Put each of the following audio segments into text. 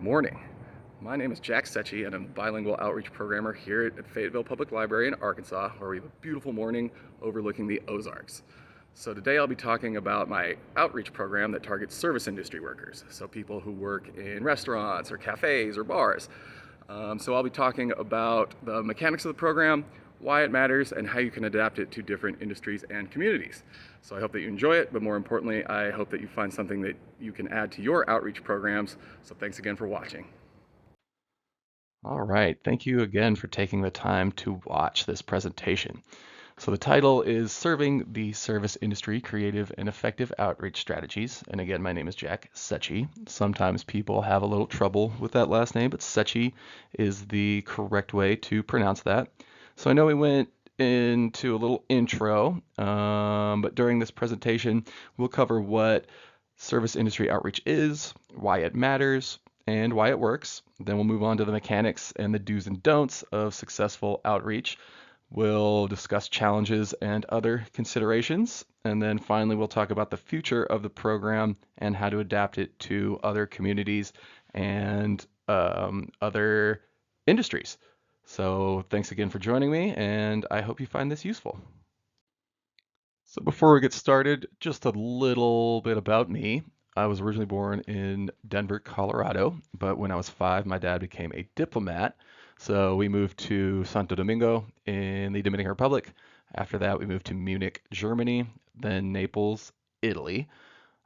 morning. My name is Jack Secchi, and I'm a bilingual outreach programmer here at Fayetteville Public Library in Arkansas, where we have a beautiful morning overlooking the Ozarks. So today I'll be talking about my outreach program that targets service industry workers, so people who work in restaurants or cafes or bars. So I'll be talking about the mechanics of the program, why it matters, and how you can adapt it to different industries and communities. So I hope that you enjoy it, but more importantly, I hope that you find something that you can add to your outreach programs. So thanks again for watching. All right, thank you again for taking the time to watch this presentation. So the title is Serving the Service Industry, Creative and Effective Outreach Strategies. And again, my name is Jack Secchi. Sometimes people have a little trouble with that last name, but Secchi is the correct way to pronounce that. So I know we went into a little intro, but during this presentation, we'll cover what service industry outreach is, why it matters, and why it works. Then we'll move on to the mechanics and the do's and don'ts of successful outreach. We'll discuss challenges and other considerations. And then finally, we'll talk about the future of the program and how to adapt it to other communities and other industries. So thanks again for joining me, and I hope you find this useful. So before we get started, just a little bit about me. I was originally born in Denver, Colorado, but when I was 5, my dad became a diplomat. So we moved to Santo Domingo in the Dominican Republic. After that, we moved to Munich, Germany, then Naples, Italy.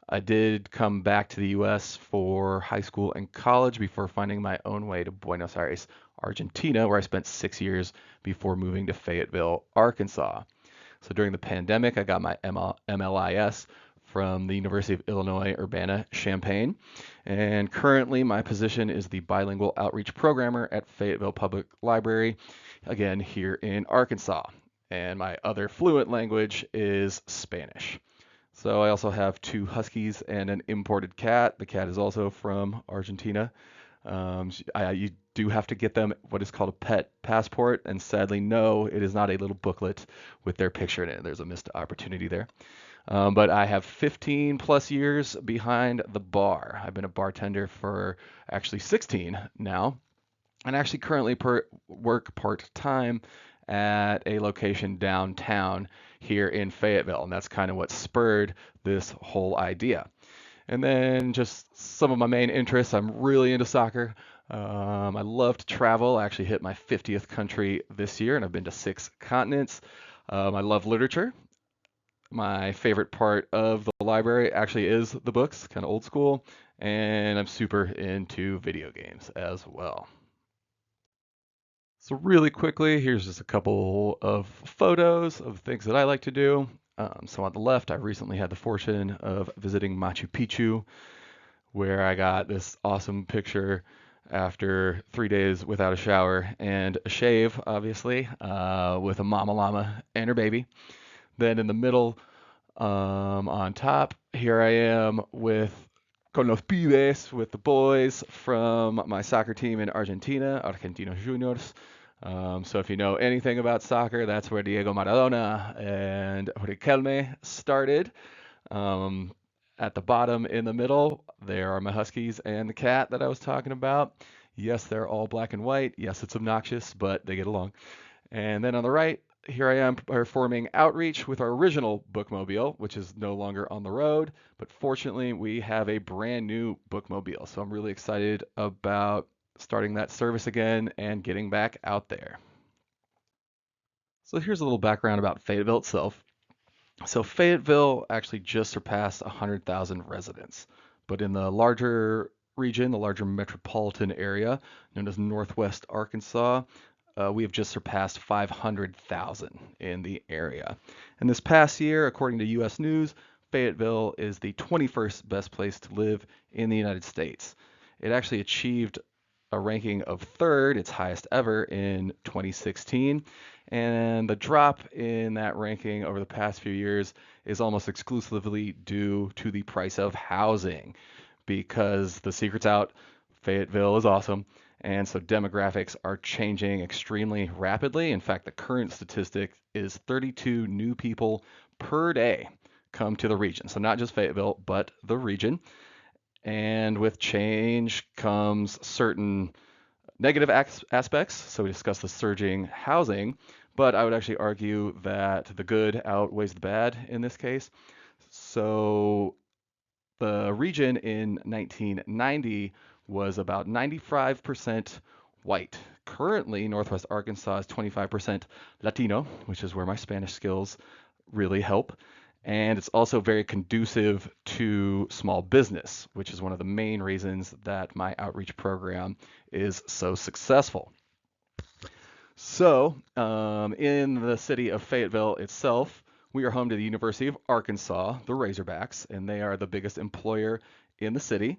I did come back to the US for high school and college before finding my own way to Buenos Aires, Argentina, where I spent 6 years before moving to Fayetteville, Arkansas. So during the pandemic, I got my MLIS from the University of Illinois Urbana-Champaign. And currently, my position is the bilingual outreach programmer at Fayetteville Public Library, again, here in Arkansas. And my other fluent language is Spanish. So I also have 2 huskies and an imported cat. The cat is also from Argentina. You do have to get them what is called a pet passport, and sadly, no, it is not a little booklet with their picture in it. There's a missed opportunity there. But I have 15 plus years behind the bar. I've been a bartender for actually 16 now, and actually currently work part-time at a location downtown here in Fayetteville, and that's kind of what spurred this whole idea. And then just some of my main interests. I'm really into soccer. I love to travel. I actually hit my 50th country this year, and I've been to 6 continents. I love literature. My favorite part of the library actually is the books, kind of old school, and I'm super into video games as well. So really quickly, here's just a couple of photos of things that I like to do. So on the left, I recently had the fortune of visiting Machu Picchu, where I got this awesome picture after 3 days without a shower and a shave, obviously, with a mama llama and her baby. Then in the middle, on top, here I am with con los pibes, with the boys from my soccer team in Argentina, Argentinos Juniors. So if you know anything about soccer, that's where Diego Maradona and Riquelme started. At the bottom in the middle, there are my huskies and the cat that I was talking about. Yes, they're all black and white. Yes, it's obnoxious, but they get along. And then on the right, here I am performing outreach with our original bookmobile, which is no longer on the road, but fortunately we have a brand new bookmobile. So I'm really excited about starting that service again and getting back out there. So here's a little background about Fayetteville itself. So Fayetteville actually just surpassed 100,000 residents, but in the larger region, the larger metropolitan area known as Northwest Arkansas, we have just surpassed 500,000 in the area. And this past year, according to US News, Fayetteville is the 21st best place to live in the United States. It actually achieved a ranking of 3rd, its highest ever, in 2016. And the drop in that ranking over the past few years is almost exclusively due to the price of housing, because the secret's out, Fayetteville is awesome. And so demographics are changing extremely rapidly. In fact, the current statistic is 32 new people per day come to the region. So not just Fayetteville, but the region. And with change comes certain negative aspects. So we discussed the surging housing, but I would actually argue that the good outweighs the bad in this case. So the region in 1990 was about 95% white. Currently, Northwest Arkansas is 25% Latino, which is where my Spanish skills really help. And it's also very conducive to small business, which is one of the main reasons that my outreach program is so successful. So, in the city of Fayetteville itself, we are home to the University of Arkansas, the Razorbacks, and they are the biggest employer in the city.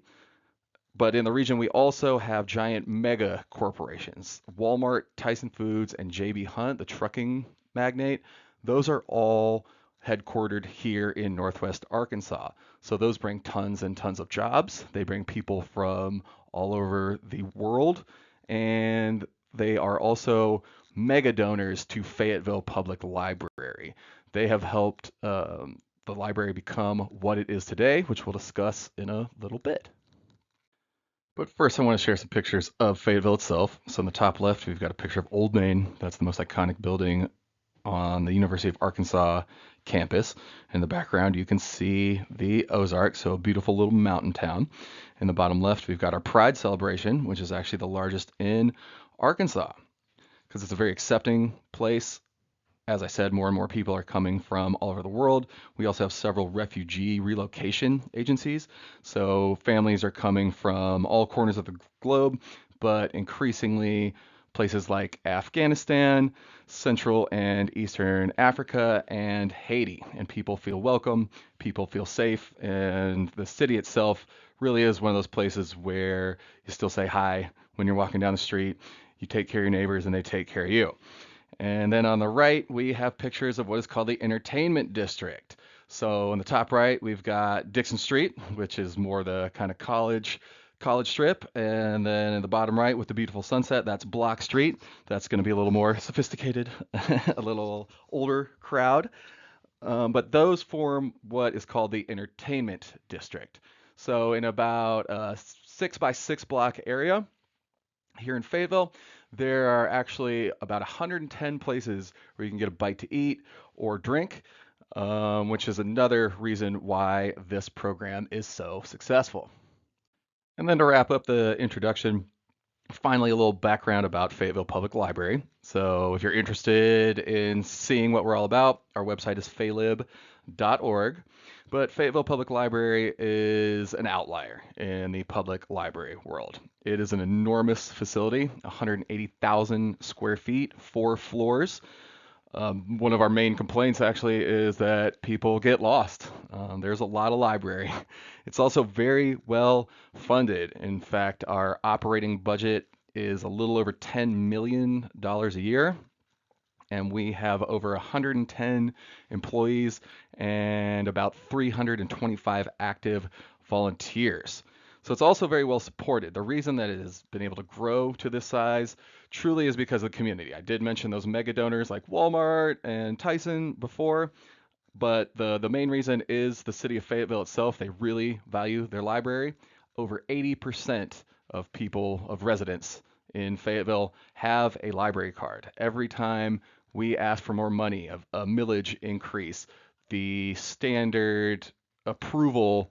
But in the region, we also have giant mega corporations. Walmart, Tyson Foods, and JB Hunt, the trucking magnate, those are all headquartered here in Northwest Arkansas. So those bring tons and tons of jobs. They bring people from all over the world, and they are also mega donors to Fayetteville Public Library. They have helped the library become what it is today, which we'll discuss in a little bit. But first, I want to share some pictures of Fayetteville itself. So on the top left, we've got a picture of Old Main. That's the most iconic building on the University of Arkansas campus. In the background, you can see the Ozarks, so a beautiful little mountain town. In the bottom left, we've got our Pride celebration, which is actually the largest in Arkansas because it's a very accepting place. As I said, more and more people are coming from all over the world. We also have several refugee relocation agencies. So families are coming from all corners of the globe, but increasingly places like Afghanistan, Central and Eastern Africa, and Haiti. And people feel welcome, people feel safe, and the city itself really is one of those places where you still say hi when you're walking down the street. You take care of your neighbors and they take care of you. And then on the right, we have pictures of what is called the entertainment district. So on the top right, we've got Dixon Street, which is more the kind of college strip. And then in the bottom right with the beautiful sunset, that's Block Street. That's going to be a little more sophisticated, a little older crowd. But those form what is called the entertainment district. So in about a 6 by 6 block area, here in Fayetteville, there are actually about 110 places where you can get a bite to eat or drink, which is another reason why this program is so successful. And then to wrap up the introduction, finally a little background about Fayetteville Public Library. So if you're interested in seeing what we're all about, our website is faylib.org. But Fayetteville Public Library is an outlier in the public library world. It is an enormous facility, 180,000 square feet, 4 floors. One of our main complaints actually is that people get lost. There's a lot of library. It's also very well funded. In fact, our operating budget is a little over $10 million a year, and we have over 110 employees and about 325 active volunteers. So it's also very well supported. The reason that it has been able to grow to this size truly is because of the community. I did mention those mega donors like Walmart and Tyson before, but the main reason is the city of Fayetteville itself. They really value their library. Over 80% of people, of residents in Fayetteville have a library card. Every time we ask for more money, a millage increase, the standard approval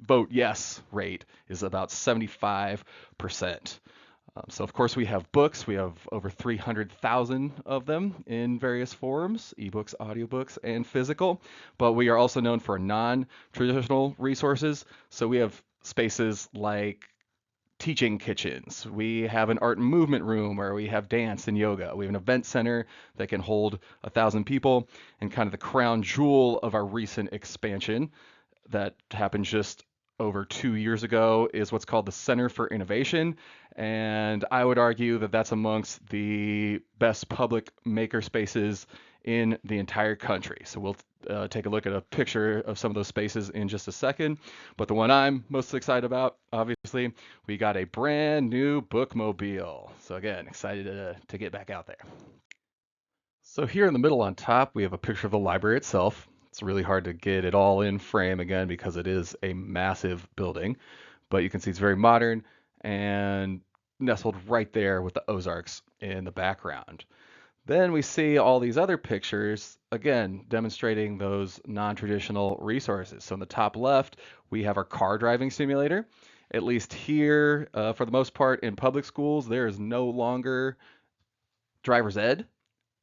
vote yes rate is about 75%. So of course we have books. We have over 300,000 of them in various forms, ebooks, audiobooks, and physical. But we are also known for non-traditional resources. So we have spaces like teaching kitchens. We have an art and movement room where we have dance and yoga. We have an event center that can hold 1,000 people. And kind of the crown jewel of our recent expansion that happened just over 2 years ago is what's called the Center for Innovation. And I would argue that that's amongst the best public maker spaces in the entire country. So we'll take a look at a picture of some of those spaces in just a second. But the one I'm most excited about, obviously, we got a brand new bookmobile. So again, excited to get back out there. So here in the middle on top, we have a picture of the library itself. It's really hard to get it all in frame again because it is a massive building. but you can see it's very modern and nestled right there with the Ozarks in the background. Then we see all these other pictures, again, demonstrating those non-traditional resources. So in the top left, we have our car driving simulator. At least here, for the most part, in public schools, there is no longer driver's ed,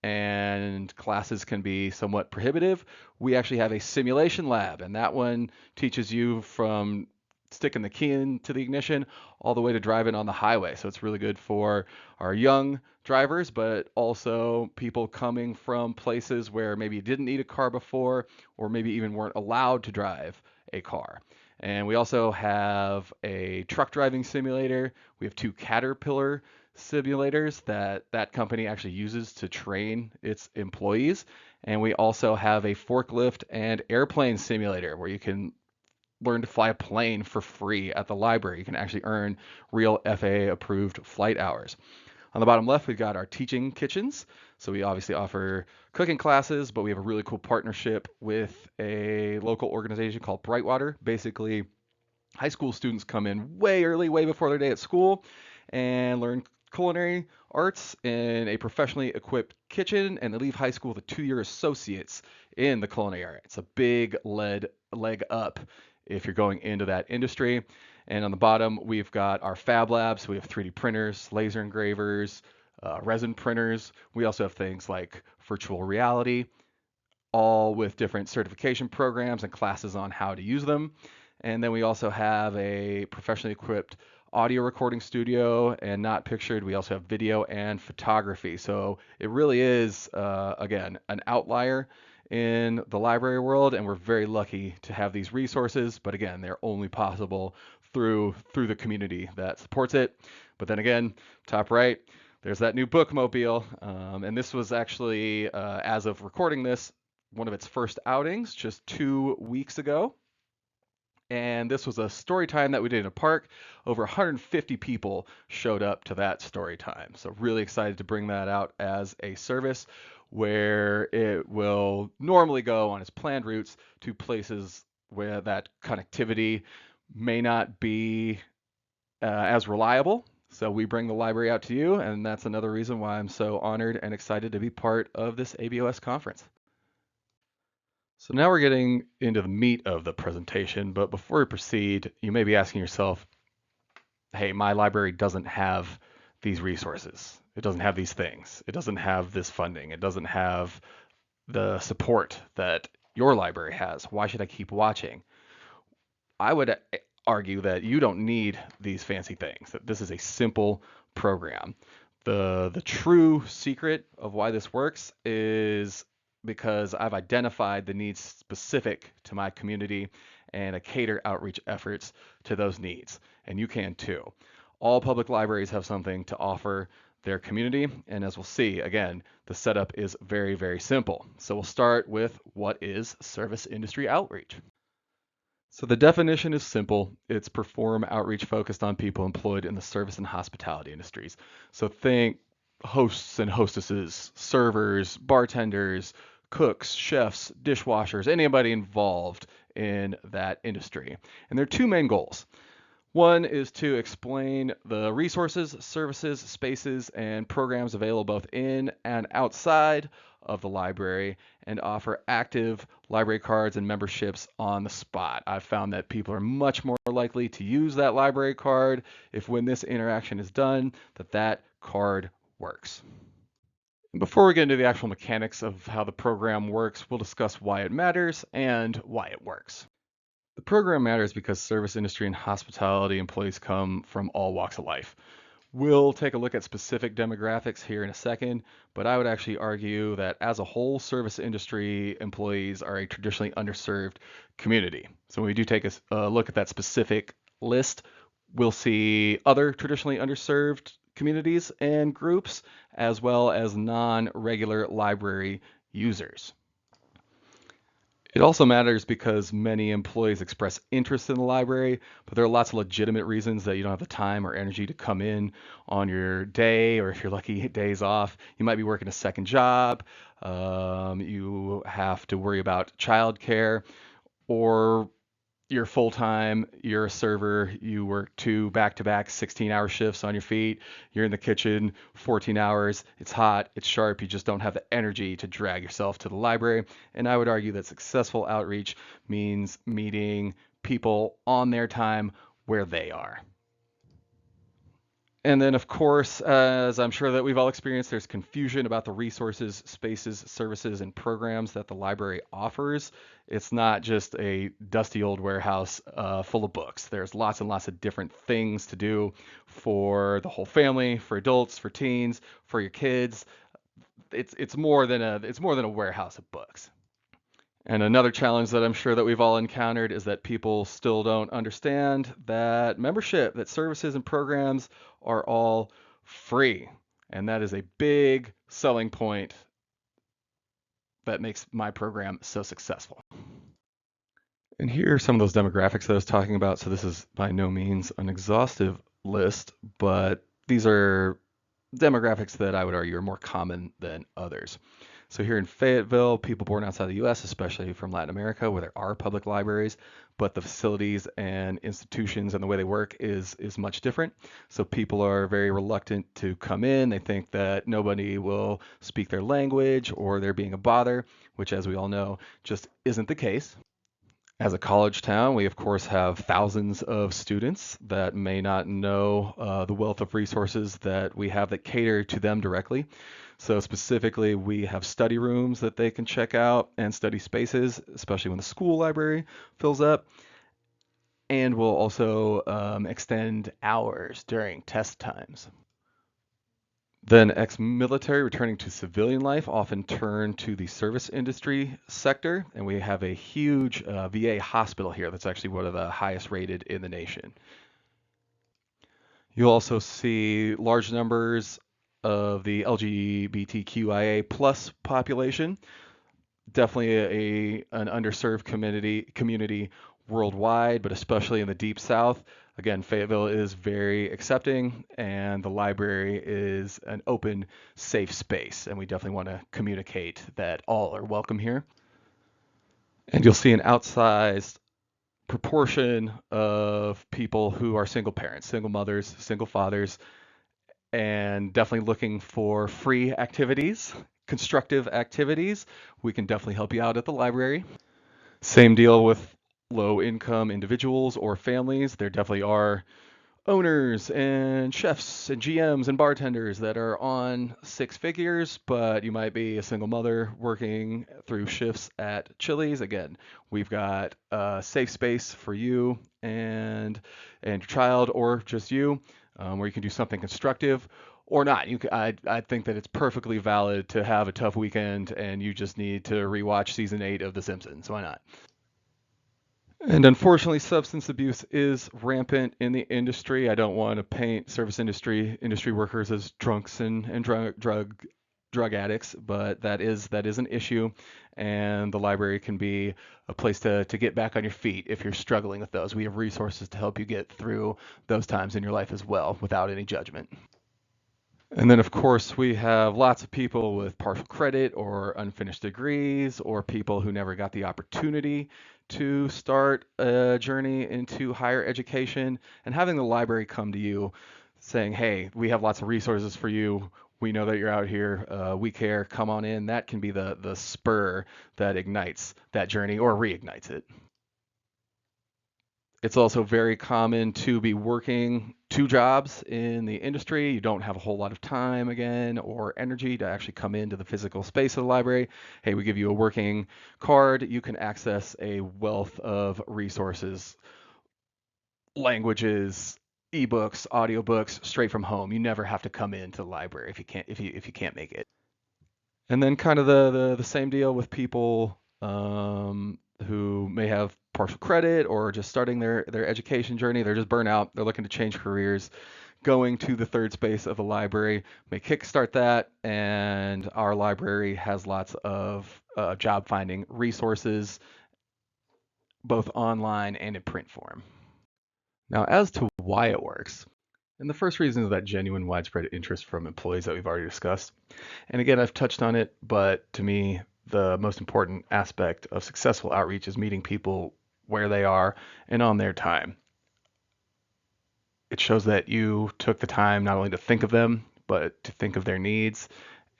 and classes can be somewhat prohibitive. We actually have a simulation lab, and that one teaches you from sticking the key into the ignition all the way to driving on the highway. So it's really good for our young drivers, but also people coming from places where maybe you didn't need a car before, or maybe even weren't allowed to drive a car. And we also have a truck driving simulator. We have two Caterpillar simulators that company actually uses to train its employees. And we also have a forklift and airplane simulator where you can learn to fly a plane for free at the library. You can actually earn real FAA approved flight hours. On the bottom left, we've got our teaching kitchens. So we obviously offer cooking classes, but we have a really cool partnership with a local organization called Brightwater. Basically, high school students come in way early, way before their day at school, and learn culinary arts in a professionally equipped kitchen, and they leave high school with a 2-year associates in the culinary art. It's a big leg up if you're going into that industry. And on the bottom, we've got our fab labs. We have 3D printers, laser engravers, resin printers. We also have things like virtual reality, all with different certification programs and classes on how to use them. And then we also have a professionally equipped audio recording studio, and not pictured, we also have video and photography. So it really is, again, an outlier in the library world, and we're very lucky to have these resources. But again, they're only possible through the community that supports it. But then again, top right, there's that new bookmobile, and this was actually, as of recording this, one of its first outings just 2 weeks ago. And this was a story time that we did in a park. Over 150 people showed up to that story time. So really excited to bring that out as a service where it will normally go on its planned routes to places where that connectivity may not be as reliable. So we bring the library out to you, and that's another reason why I'm so honored and excited to be part of this ABOS conference. So now we're getting into the meat of the presentation, but before we proceed, you may be asking yourself, hey, my library doesn't have these resources. It doesn't have these things. It doesn't have this funding. It doesn't have the support that your library has. Why should I keep watching? I would argue that you don't need these fancy things, that this is a simple program. The true secret of why this works is because I've identified the needs specific to my community and I cater outreach efforts to those needs. And you can too. All public libraries have something to offer their community. And as we'll see, again, the setup is very, very simple. So we'll start with what is service industry outreach? So the definition is simple. It's perform outreach focused on people employed in the service and hospitality industries. So think hosts and hostesses, servers, bartenders, cooks, chefs, dishwashers, anybody involved in that industry. And there are two main goals. One is to explain the resources, services, spaces, and programs available both in and outside of the library, and offer active library cards and memberships on the spot. I've found that people are much more likely to use that library card if, when this interaction is done, that card works. Before we get into the actual mechanics of how the program works, we'll discuss why it matters and why it works. The program matters because service industry and hospitality employees come from all walks of life. We'll take a look at specific demographics here in a second, but I would actually argue that as a whole, service industry employees are a traditionally underserved community. So when we do take a look at that specific list, we'll see other traditionally underserved communities and groups, as well as non-regular library users. It also matters because many employees express interest in the library, but there are lots of legitimate reasons that you don't have the time or energy to come in on your day, or if you're lucky, days off. You might be working a second job, you have to worry about childcare, or you're full time, you're a server, you work two back-to-back 16-hour shifts on your feet, you're in the kitchen 14 hours, it's hot, it's sharp, you just don't have the energy to drag yourself to the library. And I would argue that successful outreach means meeting people on their time where they are. And then, of course, as I'm sure that we've all experienced, there's confusion about the resources, spaces, services, and programs that the library offers. It's not just a dusty old warehouse full of books. There's lots and lots of different things to do for the whole family, for adults, for teens, for your kids. It's more than a warehouse of books. And another challenge that I'm sure that we've all encountered is that people still don't understand that membership, that services and programs are all free. And that is a big selling point that makes my program so successful. And here are some of those demographics that I was talking about. So this is by no means an exhaustive list, but these are demographics that I would argue are more common than others. So here in Fayetteville, people born outside the U.S., especially from Latin America, where there are public libraries, but the facilities and institutions and the way they work is much different. So people are very reluctant to come in. They think that nobody will speak their language or they're being a bother, which, as we all know, just isn't the case. As a college town, we of course have thousands of students that may not know the wealth of resources that we have that cater to them directly. So specifically, we have study rooms that they can check out and study spaces, especially when the school library fills up. And we'll also extend hours during test times. Then ex-military returning to civilian life often turn to the service industry sector, and we have a huge VA hospital here that's actually one of the highest rated in the nation. You'll also see large numbers of the LGBTQIA plus population, definitely an underserved community worldwide, but especially in the Deep South. Again, Fayetteville is very accepting, and the library is an open, safe space, and we definitely want to communicate that all are welcome here. And you'll see an outsized proportion of people who are single parents, single mothers, single fathers, and definitely looking for free activities, constructive activities. We can definitely help you out at the library. Same deal with low income individuals or families. There definitely are owners and chefs and GMs and bartenders that are on six figures, but you might be a single mother working through shifts at Chili's. Again, we've got a safe space for you and your child, or just you, where you can do something constructive or not. I think that it's perfectly valid to have a tough weekend and you just need to rewatch season 8 of The Simpsons. Why not? And unfortunately, substance abuse is rampant in the industry. I don't want to paint service industry workers as drunks and drug addicts, but that is an issue, and the library can be a place to get back on your feet if you're struggling with those. We have resources to help you get through those times in your life as well, without any judgment. And then, of course, we have lots of people with partial credit or unfinished degrees, or people who never got the opportunity to start a journey into higher education. And having the library come to you saying, hey, we have lots of resources for you. We know that you're out here. We care. Come on in. That can be the spur that ignites that journey or reignites it. It's also very common to be working two jobs in the industry. You don't have a whole lot of time again or energy to actually come into the physical space of the library. Hey, we give you a working card. You can access a wealth of resources, languages, ebooks, audiobooks straight from home. You never have to come into the library if you can't make it. And then kind of the same deal with people who may have partial credit or just starting their education journey. They're just burnt out. They're looking to change careers. Going to the third space of the library may kickstart that. And our library has lots of job finding resources, both online and in print form. Now, as to why it works, and the first reason is that genuine widespread interest from employees that we've already discussed. And again, I've touched on it, but to me, the most important aspect of successful outreach is meeting people where they are, and on their time. It shows that you took the time not only to think of them, but to think of their needs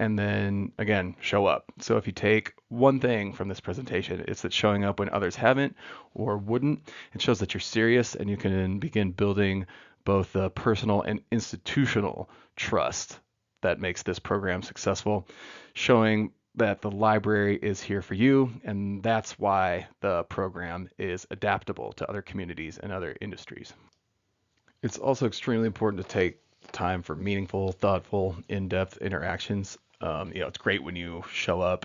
and then again, show up. So if you take one thing from this presentation, it's that showing up when others haven't or wouldn't. It shows that you're serious and you can begin building both the personal and institutional trust that makes this program successful, showing that the library is here for you, and that's why the program is adaptable to other communities and other industries. It's also extremely important to take time for meaningful, thoughtful, in-depth interactions. It's great when you show up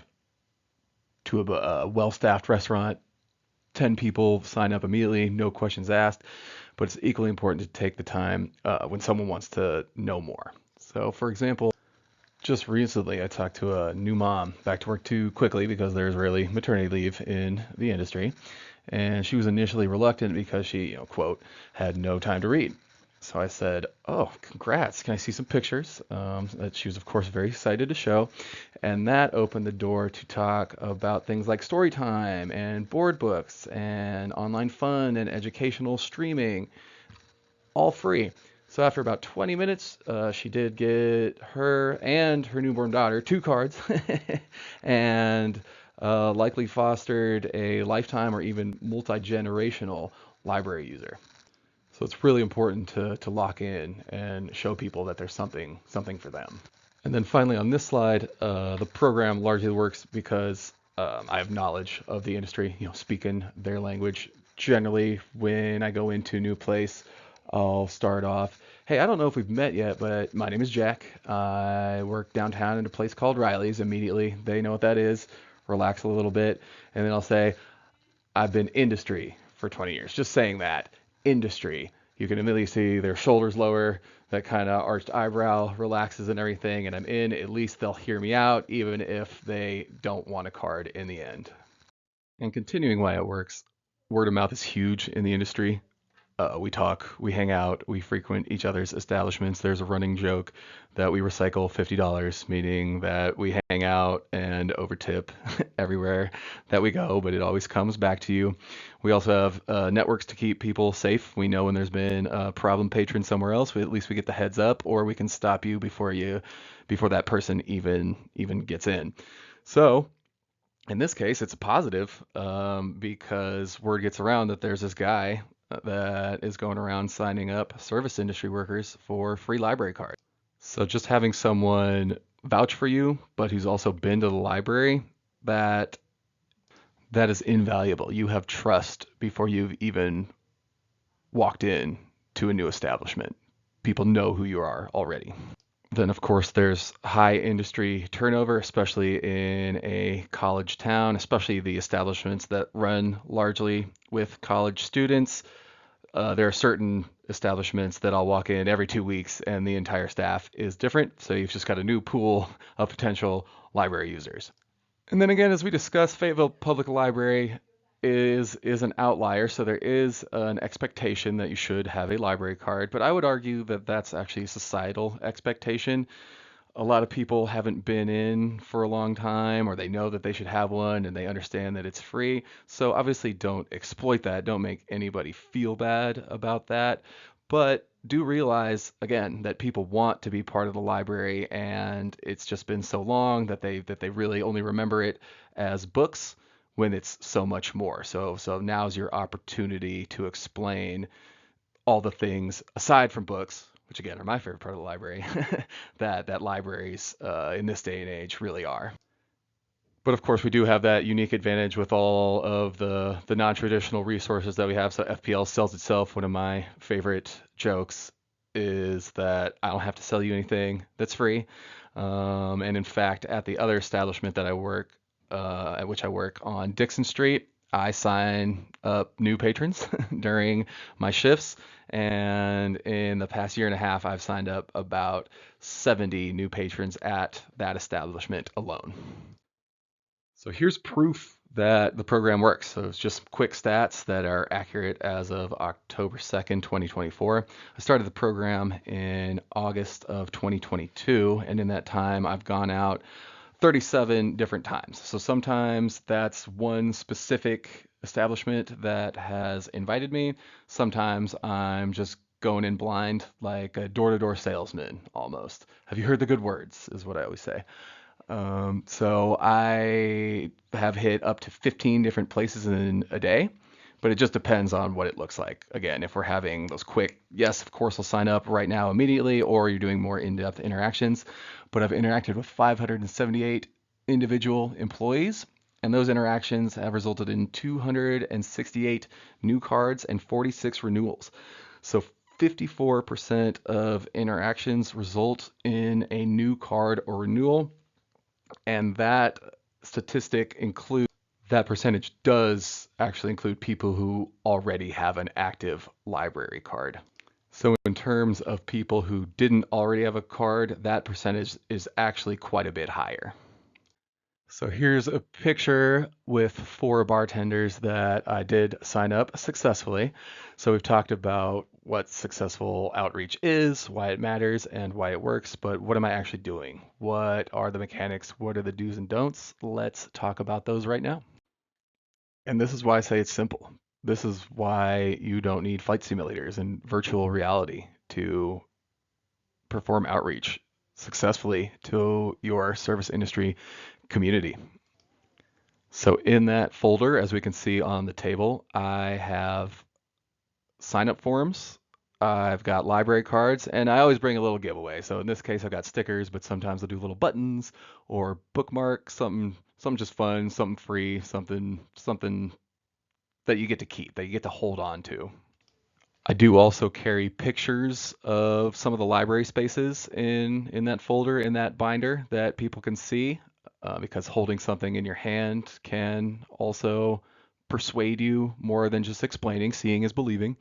to a well-staffed restaurant, 10 people sign up immediately, no questions asked, but it's equally important to take the time when someone wants to know more. So, for example, just recently I talked to a new mom back to work too quickly because there's rarely maternity leave in the industry. And she was initially reluctant because she, quote, had no time to read. So I said, "Oh, congrats. Can I see some pictures?" That she was, of course, very excited to show. And that opened the door to talk about things like story time and board books and online fun and educational streaming, all free. So after about 20 minutes, she did get her and her newborn daughter 2 cards and likely fostered a lifetime or even multi-generational library user. So it's really important to lock in and show people that there's something for them. And then finally on this slide, the program largely works because I have knowledge of the industry, speaking their language. Generally, when I go into a new place, I'll start off, "Hey, I don't know if we've met yet, but my name is Jack. I work downtown in a place called Riley's." Immediately, they know what that is, relax a little bit, and then I'll say, "I've been industry for 20 years." Just saying that, industry. You can immediately see their shoulders lower, that kind of arched eyebrow relaxes and everything, and I'm in. At least they'll hear me out, even if they don't want a card in the end. And continuing why it works, word of mouth is huge in the industry. We talk, we hang out, we frequent each other's establishments. There's a running joke that we recycle $50, meaning that we hang out and overtip everywhere that we go, but it always comes back to you. We also have networks to keep people safe. We know when there's been a problem patron somewhere else, at least we get the heads up, or we can stop you before that person even gets in. So in this case, it's a positive because word gets around that there's this guy that is going around signing up service industry workers for free library cards. So just having someone vouch for you, but who's also been to the library, that that is invaluable. You have trust before you've even walked in to a new establishment. People know who you are already. Then, of course, there's high industry turnover, especially in a college town, especially the establishments that run largely with college students. There are certain establishments that I'll walk in every 2 weeks and the entire staff is different. So you've just got a new pool of potential library users. And then again, as we discussed, Fayetteville Public Library is an outlier, so there is an expectation that you should have a library card, but I would argue that that's actually a societal expectation. A lot of people haven't been in for a long time, or they know that they should have one and they understand that it's free. So obviously don't exploit that. Don't make anybody feel bad about that. But do realize again that people want to be part of the library, and it's just been so long that they really only remember it as books when it's so much more. So now's your opportunity to explain all the things aside from books, which again are my favorite part of the library, that libraries in this day and age really are. But of course, we do have that unique advantage with all of the non-traditional resources that we have. So FPL sells itself. One of my favorite jokes is that I don't have to sell you anything that's free. And in fact, at the other establishment that I work, at which I work on Dixon Street, I sign up new patrons during my shifts. And in the past year and a half, I've signed up about 70 new patrons at that establishment alone. So here's proof that the program works. So it's just quick stats that are accurate as of October 2nd, 2024. I started the program in August of 2022, and in that time I've gone out 37 different times. So sometimes that's one specific establishment that has invited me. Sometimes I'm just going in blind like a door-to-door salesman almost. Have you heard the good words, is what I always say. So I have hit up to 15 different places in a day, but it just depends on what it looks like. Again, if we're having those quick, yes, of course, I'll sign up right now immediately, or you're doing more in-depth interactions. But I've interacted with 578 individual employees, and those interactions have resulted in 268 new cards and 46 renewals. So 54% of interactions result in a new card or renewal, and that statistic includes that percentage does actually include people who already have an active library card. So in terms of people who didn't already have a card, that percentage is actually quite a bit higher. So here's a picture with 4 bartenders that I did sign up successfully. So we've talked about what successful outreach is, why it matters, and why it works, but what am I actually doing? What are the mechanics? What are the do's and don'ts? Let's talk about those right now. And this is why I say it's simple. This is why you don't need flight simulators and virtual reality to perform outreach successfully to your service industry community. So in that folder, as we can see on the table, I have sign up forms. I've got library cards, and I always bring a little giveaway. So in this case, I've got stickers, but sometimes I'll do little buttons or bookmarks, something just fun, something free, something that you get to keep, that you get to hold on to. I do also carry pictures of some of the library spaces in that folder, in that binder that people can see, because holding something in your hand can also persuade you more than just explaining. Seeing is believing.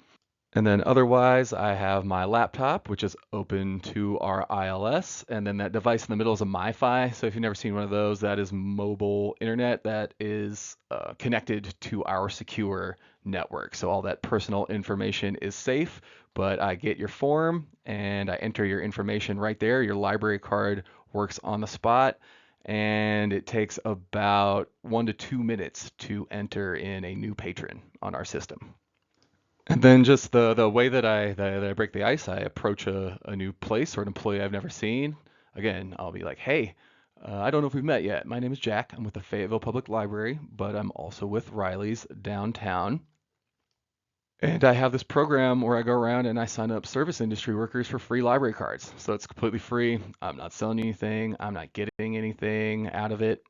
And then otherwise, I have my laptop, which is open to our ILS. And then that device in the middle is a MiFi. So if you've never seen one of those, that is mobile internet that is connected to our secure network. So all that personal information is safe, but I get your form and I enter your information right there. Your library card works on the spot. And it takes about 1 to 2 minutes to enter in a new patron on our system. And then just the way that I break the ice, I approach a new place or an employee I've never seen. Again, I'll be like, hey, I don't know if we've met yet. My name is Jack. I'm with the Fayetteville Public Library, but I'm also with Riley's downtown. And I have this program where I go around and I sign up service industry workers for free library cards. So it's completely free. I'm not selling anything. I'm not getting anything out of it.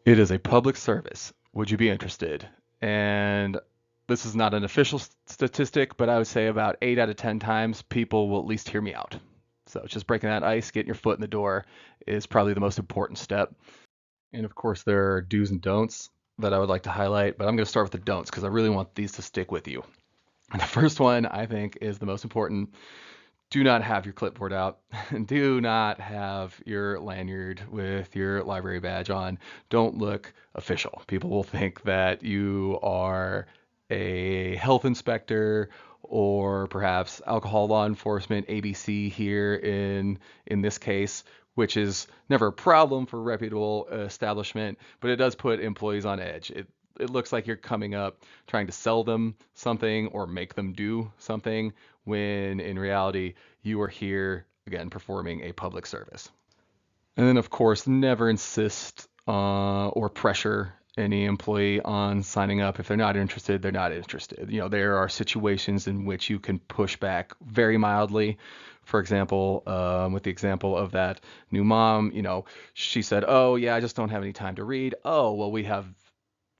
It is a public service. Would you be interested? And this is not an official statistic, but I would say about 8 out of 10 times people will at least hear me out. So just breaking that ice, getting your foot in the door is probably the most important step. And of course, there are do's and don'ts that I would like to highlight, but I'm going to start with the don'ts because I really want these to stick with you. And the first one I think is the most important. Do not have your clipboard out. Do not have your lanyard with your library badge on. Don't look official. People will think that you are a health inspector or perhaps alcohol law enforcement, ABC here in this case, which is never a problem for a reputable establishment, but it does put employees on edge. It looks like you're coming up trying to sell them something or make them do something when in reality you are here again performing a public service. And then of course never insist or pressure any employee on signing up. If they're not interested, they're not interested. There are situations in which you can push back very mildly. For example, with the example of that new mom, she said, oh yeah, I just don't have any time to read. Oh, well, we have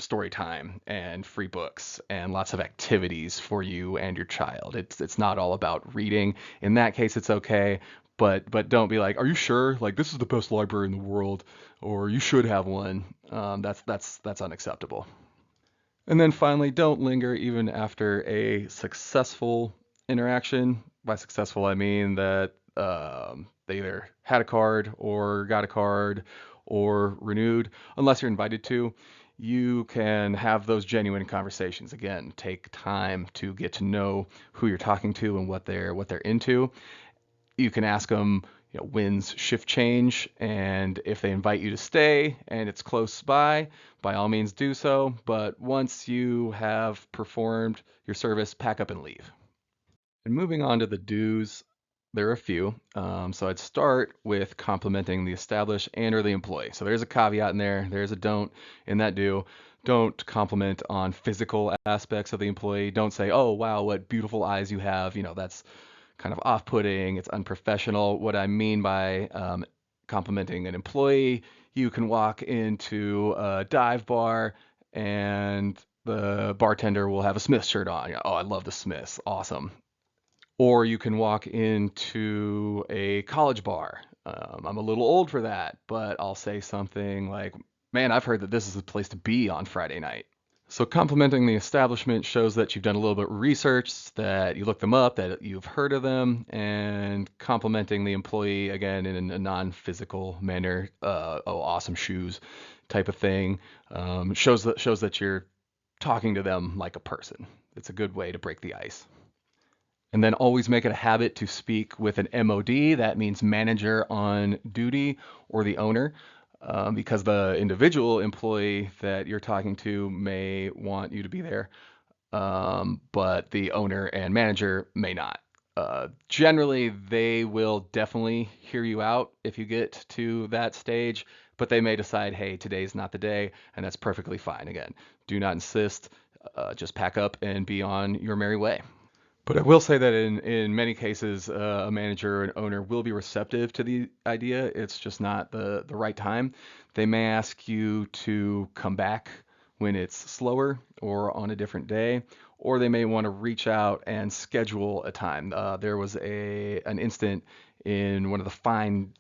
story time and free books and lots of activities for you and your child. It's not all about reading. In that case, it's okay, but don't be like, are you sure? Like this is the best library in the world, or you should have one. That's unacceptable. And then finally, don't linger even after a successful interaction. By successful, I mean that they either had a card or got a card or renewed, unless you're invited to. You can have those genuine conversations. Again, take time to get to know who you're talking to and what they're into. You can ask them, when's shift change, and if they invite you to stay and it's close by all means do so. But once you have performed your service, pack up and leave. And moving on to the do's, there are a few. So I'd start with complimenting the established and or the employee. So there's a caveat in there. There's a don't in that do. Don't compliment on physical aspects of the employee. Don't say, oh, wow, what beautiful eyes you have. That's kind of off-putting. It's unprofessional. What I mean by complimenting an employee, you can walk into a dive bar and the bartender will have a Smith shirt on. Oh, I love the Smiths. Awesome. Or you can walk into a college bar. I'm a little old for that, but I'll say something like, man, I've heard that this is the place to be on Friday night. So complimenting the establishment shows that you've done a little bit of research, that you looked them up, that you've heard of them, and complimenting the employee, again, in a non-physical manner, oh, awesome shoes type of thing, shows that you're talking to them like a person. It's a good way to break the ice. And then always make it a habit to speak with an MOD. That means manager on duty, or the owner, because the individual employee that you're talking to may want you to be there, but the owner and manager may not. Generally, they will definitely hear you out if you get to that stage, but they may decide, hey, today's not the day, and that's perfectly fine. Again, do not insist. Just pack up and be on your merry way. But I will say that in many cases, a manager or an owner will be receptive to the idea. It's just not the right time. They may ask you to come back when it's slower or on a different day, or they may want to reach out and schedule a time. There was an instant in one of the fine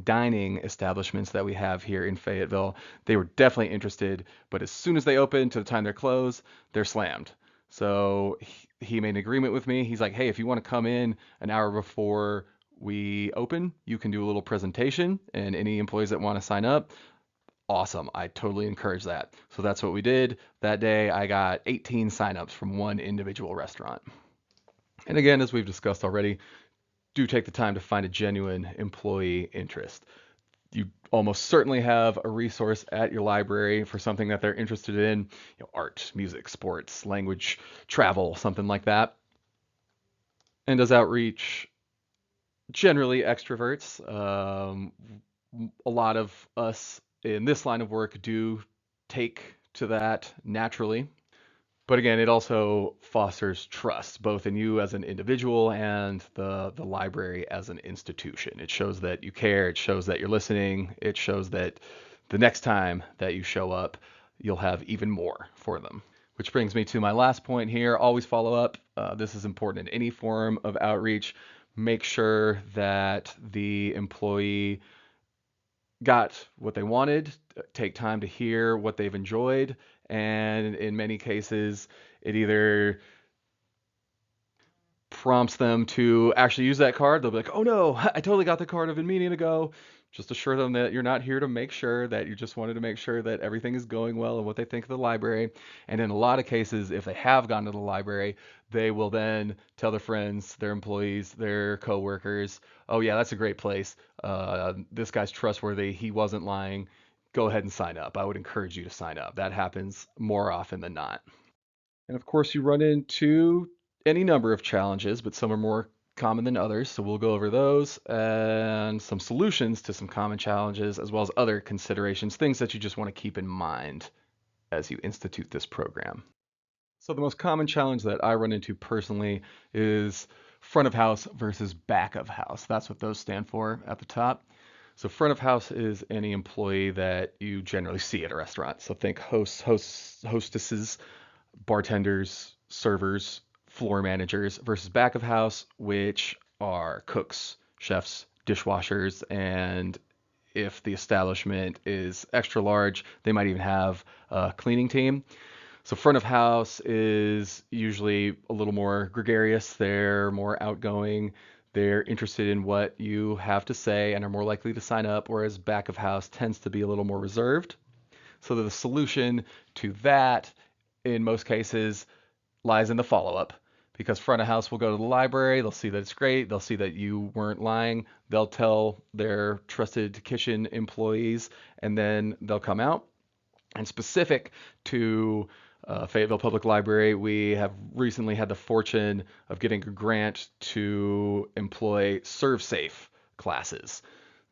dining establishments that we have here in Fayetteville. They were definitely interested, but as soon as they open to the time they're closed, they're slammed. So he made an agreement with me. He's like, hey, if you want to come in an hour before we open, you can do a little presentation, and any employees that want to sign up, awesome. I totally encourage that. So that's what we did. That day, I got 18 signups from one individual restaurant. And again, as we've discussed already, do take the time to find a genuine employee interest. You almost certainly have a resource at your library for something that they're interested in, art, music, sports, language, travel, something like that. And as outreach generally extroverts, a lot of us in this line of work do take to that naturally. But again, it also fosters trust, both in you as an individual and the library as an institution. It shows that you care, it shows that you're listening, it shows that the next time that you show up, you'll have even more for them. Which brings me to my last point here, always follow up. This is important in any form of outreach. Make sure that the employee got what they wanted, take time to hear what they've enjoyed, and in many cases, it either prompts them to actually use that card. They'll be like, oh no, I totally got the card I've been meaning to go. Just assure them that you're not here to make sure, that you just wanted to make sure that everything is going well and what they think of the library. And in a lot of cases, if they have gone to the library, they will then tell their friends, their employees, their coworkers, oh yeah, that's a great place. This guy's trustworthy. He wasn't lying. Go ahead and sign up. I would encourage you to sign up. That happens more often than not. And of course, you run into any number of challenges, but some are more common than others. So we'll go over those and some solutions to some common challenges, as well as other considerations, things that you just want to keep in mind as you institute this program. So the most common challenge that I run into personally is front of house versus back of house. That's what those stand for at the top. So front of house is any employee that you generally see at a restaurant. So think hostesses, bartenders, servers, floor managers, versus back of house, which are cooks, chefs, dishwashers, and if the establishment is extra large, they might even have a cleaning team. So front of house is usually a little more gregarious. They're more outgoing. They're interested in what you have to say and are more likely to sign up, whereas back of house tends to be a little more reserved. So the solution to that, in most cases, lies in the follow-up. because front of house will go to the library, they'll see that it's great, they'll see that you weren't lying, they'll tell their trusted kitchen employees, and then they'll come out. And specific to Fayetteville Public Library, we have recently had the fortune of getting a grant to employ ServeSafe classes.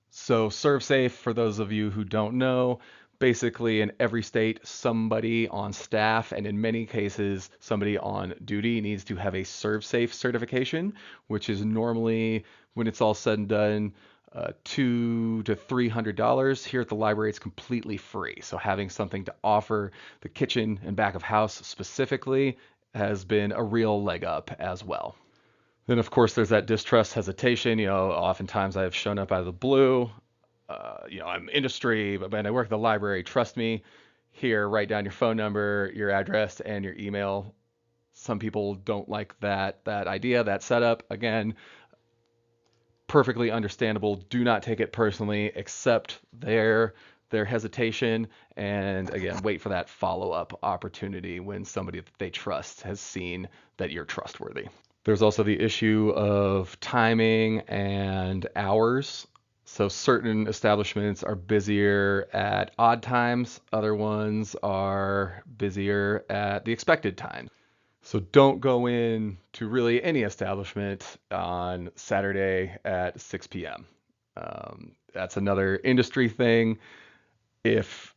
So ServeSafe, for those of you who don't know, basically in every state, somebody on staff and in many cases somebody on duty needs to have a ServeSafe certification, which is normally, when it's all said and done, $200 to $300. Here at the library, it's completely free. So having something to offer the kitchen and back of house specifically has been a real leg up as well. Then, of course, there's that distrust, hesitation. Oftentimes I've shown up out of the blue. I'm industry, but man, I work at the library. Trust me. Here, write down your phone number, your address, and your email. Some people don't like that idea, that setup. Again, perfectly understandable. Do not take it personally. Accept their hesitation, and again, wait for that follow-up opportunity when somebody that they trust has seen that you're trustworthy. There's also the issue of timing and hours. So certain establishments are busier at odd times, other ones are busier at the expected time. So don't go in to really any establishment on Saturday at 6 p.m. That's another industry thing. If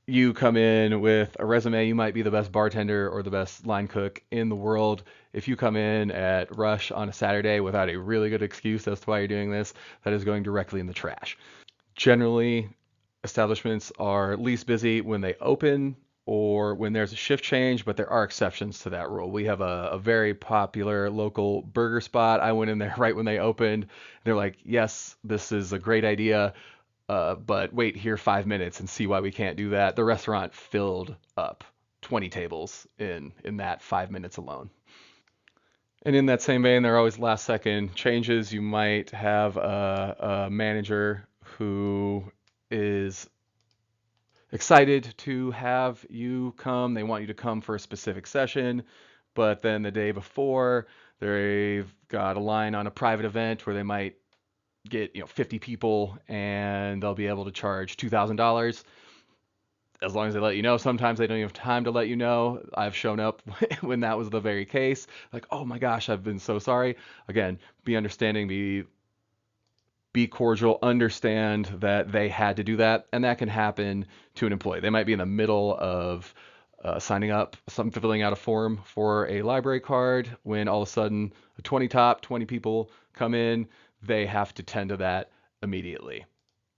you come in with a resume, you might be the best bartender or the best line cook in the world. If you come in at rush on a Saturday without a really good excuse as to why you're doing this, that is going directly in the trash. Generally, establishments are least busy when they open or when there's a shift change, but there are exceptions to that rule. We have a very popular local burger spot. I went in there right when they opened. They're like, yes, this is a great idea, but wait here 5 minutes and see why we can't do that. The restaurant filled up 20 tables in that 5 minutes alone. And in that same vein, there are always last second changes. You might have a manager who is excited to have you come. They want you to come for a specific session, but then the day before, they've got a line on a private event where they might get 50 people and they'll be able to charge $2,000 as long as they let you know. Sometimes they don't even have time to let you know. I've shown up when that was the very case. Like, oh my gosh, I've been so sorry. Again, be understanding, be cordial, understand that they had to do that, and that can happen to an employee. They might be in the middle of signing up, filling out a form for a library card, when all of a sudden 20 people come in, they have to tend to that immediately.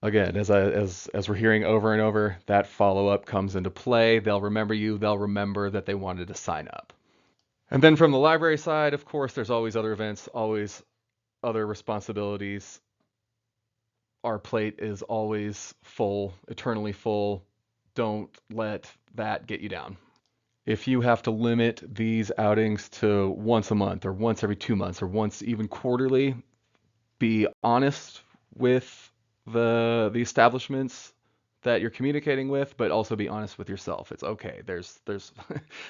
Again, as we're hearing over and over, that follow-up comes into play. They'll remember you. They'll remember that they wanted to sign up. And then from the library side, of course, there's always other events, always other responsibilities. Our plate is always full, eternally full. Don't let that get you down. If you have to limit these outings to once a month or once every 2 months or once even quarterly, be honest with the establishments that you're communicating with, but also be honest with yourself. It's okay. There's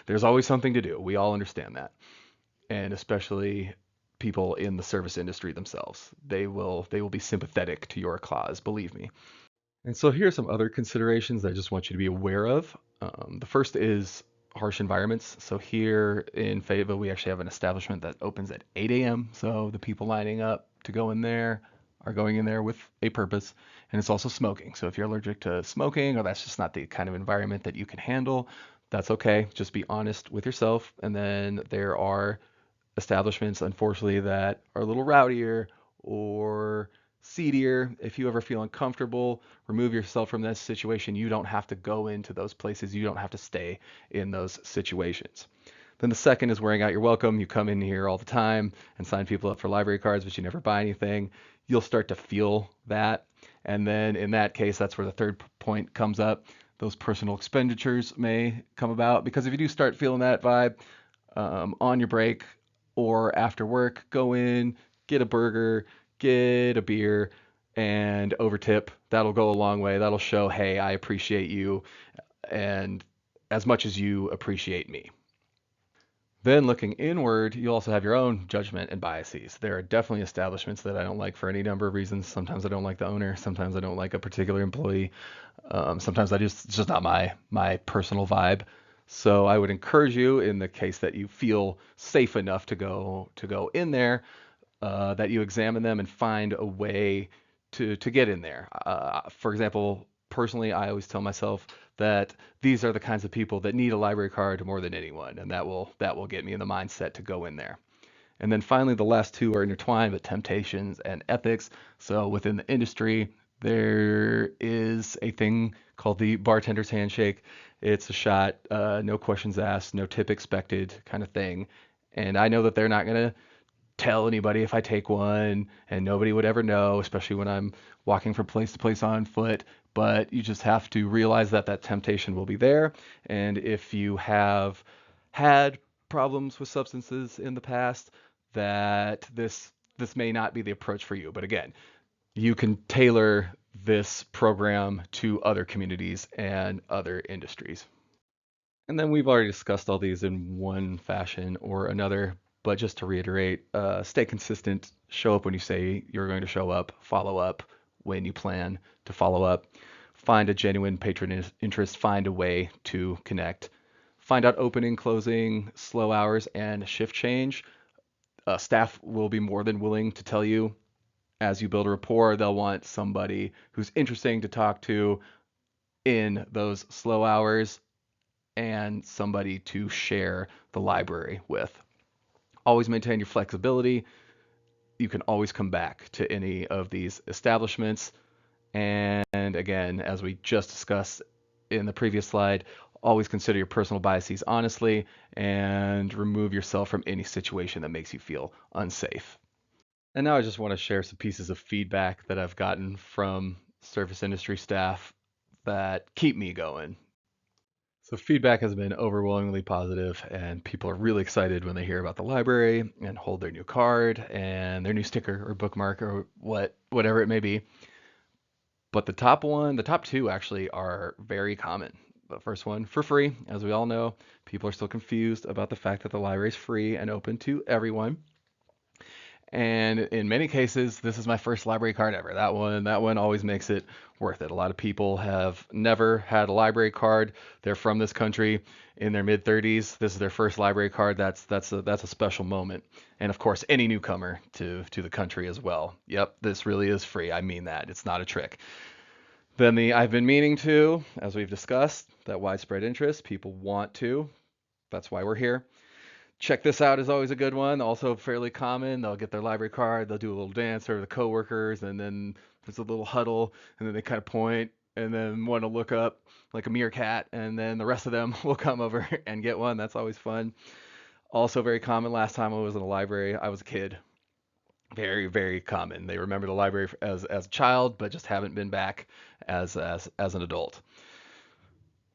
there's always something to do. We all understand that. And especially people in the service industry themselves. They will be sympathetic to your cause, believe me. And so here are some other considerations that I just want you to be aware of. The first is harsh environments. So here in Fayetteville, we actually have an establishment that opens at 8 a.m. So the people lining up to go in there are going in there with a purpose. And it's also smoking. So if you're allergic to smoking, or that's just not the kind of environment that you can handle, that's okay. Just be honest with yourself. And then there are establishments, unfortunately, that are a little rowdier or seedier. If you ever feel uncomfortable, remove yourself from this situation. You don't have to go into those places. You don't have to stay in those situations. Then the second is wearing out your welcome. You come in here all the time and sign people up for library cards, but you never buy anything. You'll start to feel that. And then in that case, that's where the third point comes up. Those personal expenditures may come about, because if you do start feeling that vibe on your break or after work, go in, get a burger, get a beer, and overtip. That'll go a long way. That'll show, hey, I appreciate you, and as much as you appreciate me. Then looking inward, you also have your own judgment and biases. There are definitely establishments that I don't like for any number of reasons. Sometimes I don't like the owner. Sometimes I don't like a particular employee. Sometimes it's just not my personal vibe. So I would encourage you, in the case that you feel safe enough to go in there, that you examine them and find a way to get in there. For example, personally, I always tell myself that these are the kinds of people that need a library card more than anyone, and that will get me in the mindset to go in there. And then finally, the last two are intertwined with temptations and ethics. So within the industry, there is a thing called the bartender's handshake. It's a shot, no questions asked, no tip expected kind of thing. And I know that they're not going to tell anybody if I take one, and nobody would ever know, especially when I'm walking from place to place on foot. But you just have to realize that that temptation will be there. And if you have had problems with substances in the past, that this may not be the approach for you. But again, you can tailor this program to other communities and other industries. And then we've already discussed all these in one fashion or another, but just to reiterate, stay consistent, show up when you say you're going to show up, follow up when you plan to follow up, find a genuine patron interest, find a way to connect, find out opening, closing, slow hours, and shift change. Staff will be more than willing to tell you as you build a rapport, they'll want somebody who's interesting to talk to in those slow hours and somebody to share the library with. Always maintain your flexibility. You can always come back to any of these establishments. And again, as we just discussed in the previous slide, always consider your personal biases honestly and remove yourself from any situation that makes you feel unsafe. And now I just want to share some pieces of feedback that I've gotten from service industry staff that keep me going. So feedback has been overwhelmingly positive, and people are really excited when they hear about the library and hold their new card and their new sticker or bookmark or whatever it may be. But the top two actually are very common. The first one, for free. As we all know, people are still confused about the fact that the library is free and open to everyone. And in many cases, this is my first library card ever. That one always makes it worth it. A lot of people have never had a library card. They're from this country in their mid 30s. This is their first library card. That's a special moment. And of course, any newcomer to the country as well. Yep, this really is free. I mean that. It's not a trick. Then the I've been meaning to, as we've discussed, that widespread interest. People want to. That's why we're here. Check this out is always a good one. Also fairly common. They'll get their library card, they'll do a little dance over the coworkers, and then there's a little huddle, and then they kind of point, and then want to look up like a meerkat, and then the rest of them will come over and get one. That's always fun. Also very common. Last time I was in a library, I was a kid. Very, very common. They remember the library as a child, but just haven't been back as an adult.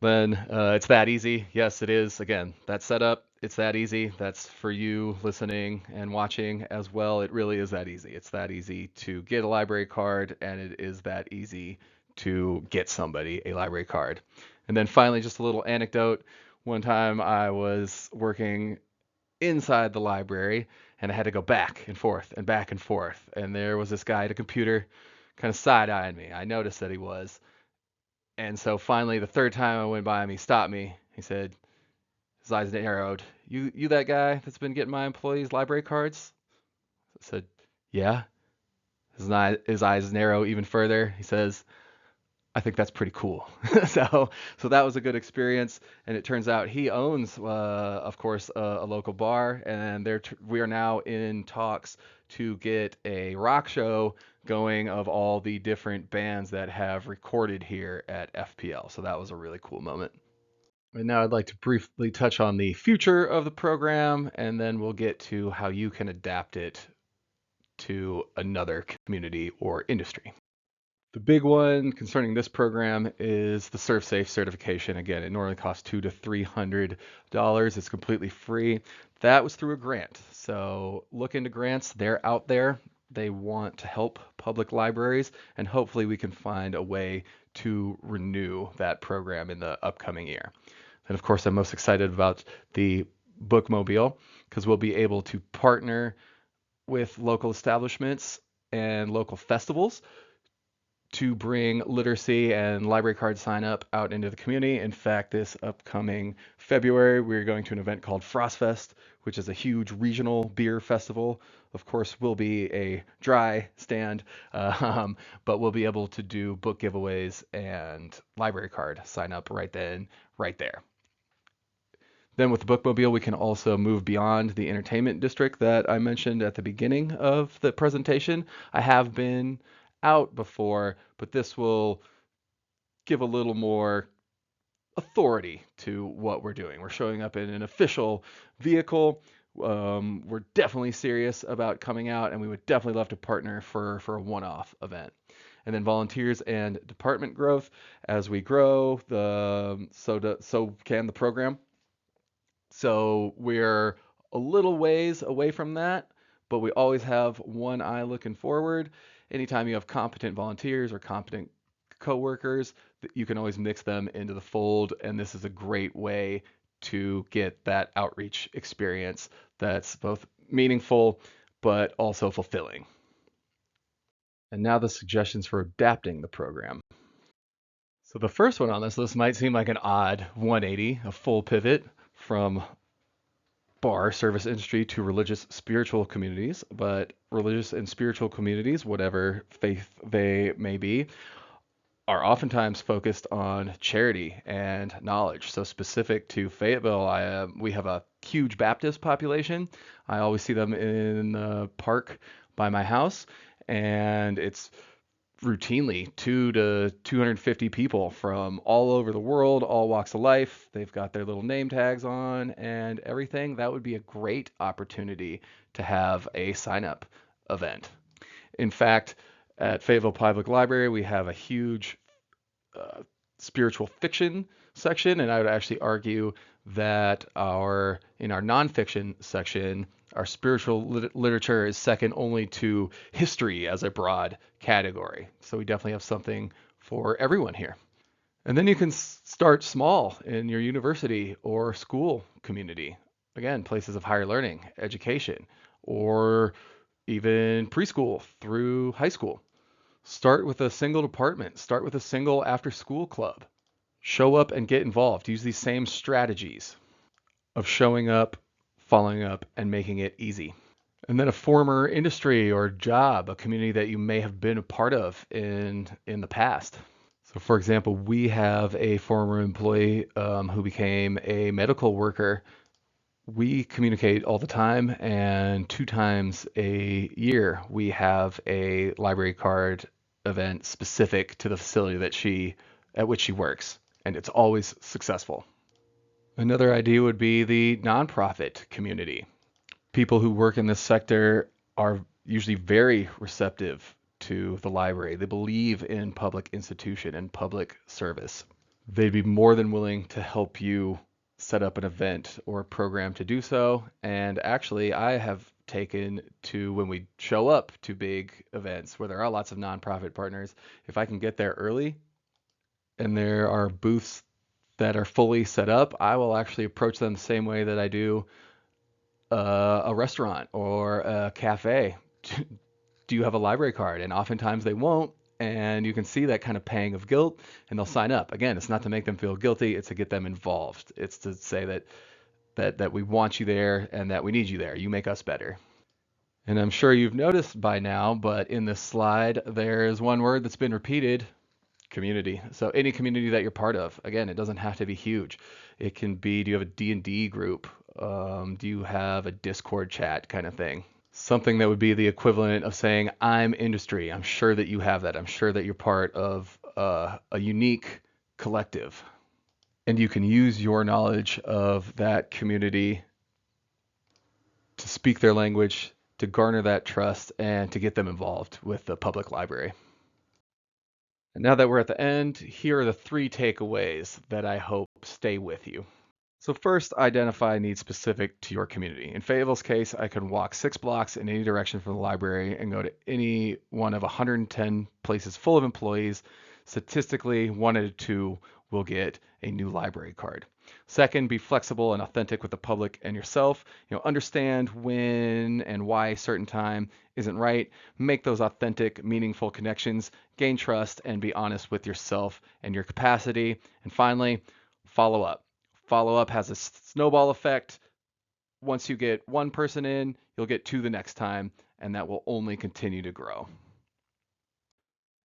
Then it's that easy. Yes, it is. Again, that setup, it's that easy. That's for you listening and watching as well. It really is that easy. It's that easy to get a library card, and it is that easy to get somebody a library card. And then finally, just a little anecdote. One time I was working inside the library, and I had to go back and forth and back and forth. And there was this guy at a computer kind of side-eyeing me. I noticed that he was. And so finally, the third time I went by him, he stopped me. He said, his eyes narrowed. You that guy that's been getting my employees' library cards? I said, yeah. His eyes narrow even further. He says, I think that's pretty cool. So that was a good experience. And it turns out he owns, of course, a local bar, and we are now in talks to get a rock show going of all the different bands that have recorded here at FPL. So that was a really cool moment. And now I'd like to briefly touch on the future of the program, and then we'll get to how you can adapt it to another community or industry. The big one concerning this program is the ServSafe certification. Again, it normally costs $200 to $300. It's completely free. That was through a grant. So look into grants. They're out there. They want to help public libraries, and hopefully we can find a way to renew that program in the upcoming year. And of course, I'm most excited about the bookmobile, because we'll be able to partner with local establishments and local festivals to bring literacy and library card sign up out into the community. In fact, this upcoming February, we're going to an event called Frostfest, which is a huge regional beer festival. Of course, will be a dry stand, but we'll be able to do book giveaways and library card sign up right then, right there. Then with the bookmobile, we can also move beyond the entertainment district that I mentioned at the beginning of the presentation. I have been out before, but this will give a little more authority to what we're doing. We're showing up in an official vehicle. We're definitely serious about coming out, and we would definitely love to partner for a one-off event. And then volunteers and department growth. As we grow, so can the program. So we're a little ways away from that, but we always have one eye looking forward. Anytime you have competent volunteers or competent coworkers, you can always mix them into the fold, and this is a great way to get that outreach experience that's both meaningful but also fulfilling. And now the suggestions for adapting the program. So the first one on this list might seem like an odd 180, a full pivot from bar service industry to religious spiritual communities, but religious and spiritual communities, whatever faith they may be, are oftentimes focused on charity and knowledge. So specific to Fayetteville, we have a huge Baptist population. I always see them in the park by my house, and it's routinely 250 people from all over the world, all walks of life. They've got their little name tags on and everything. That would be a great opportunity to have a sign up event. In fact, at Fayetteville Public Library, we have a huge spiritual fiction section, and I would actually argue that in our nonfiction section, our spiritual literature is second only to history as a broad category. So we definitely have something for everyone here. And then you can start small in your university or school community. Again, places of higher learning, education, or even preschool through high school. Start with a single department. Start with a single after-school club. Show up and get involved. Use these same strategies of showing up, following up, and making it easy. And then a former industry or job, a community that you may have been a part of in the past. So for example, we have a former employee who became a medical worker. We communicate all the time, and 2 times a year we have a library card event specific to the facility at which she works, and it's always successful. Another idea would be the nonprofit community. People who work in this sector are usually very receptive to the library. They believe in public institution and public service. They'd be more than willing to help you set up an event or a program to do so. And actually, I have taken to when we show up to big events where there are lots of nonprofit partners, if I can get there early and there are booths that are fully set up, I will actually approach them the same way that I do a restaurant or a cafe. Do you have a library card? And oftentimes they won't. And you can see that kind of pang of guilt, and they'll sign up. Again, it's not to make them feel guilty, it's to get them involved. It's to say that we want you there and that we need you there. You make us better. And I'm sure you've noticed by now, but in this slide, there is one word that's been repeated: community. So any community that you're part of, again, it doesn't have to be huge. It can be, do you have a D&D group? Do you have a Discord chat kind of thing? Something that would be the equivalent of saying, I'm industry. I'm sure that you have that. I'm sure that you're part of a unique collective. And you can use your knowledge of that community to speak their language, to garner that trust, and to get them involved with the public library. And now that we're at the end, here are the 3 takeaways that I hope stay with you. So first, identify needs specific to your community. In Fayetteville's case, I can walk 6 blocks in any direction from the library and go to any one of 110 places full of employees. Statistically, 1 out of 2 will get a new library card. Second, be flexible and authentic with the public and yourself. Understand when and why a certain time isn't right. Make those authentic, meaningful connections, gain trust, and be honest with yourself and your capacity. And finally, follow up. Follow up has a snowball effect. Once you get one person in, you'll get two the next time, and that will only continue to grow.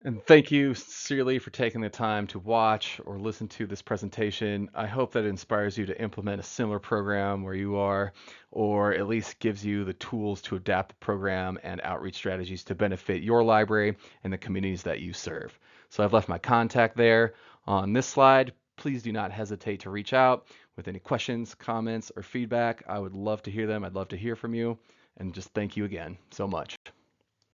And thank you sincerely for taking the time to watch or listen to this presentation. I hope that it inspires you to implement a similar program where you are, or at least gives you the tools to adapt the program and outreach strategies to benefit your library and the communities that you serve. So I've left my contact there on this slide. Please do not hesitate to reach out with any questions, comments, or feedback. I would love to hear them. I'd love to hear from you. And just thank you again so much.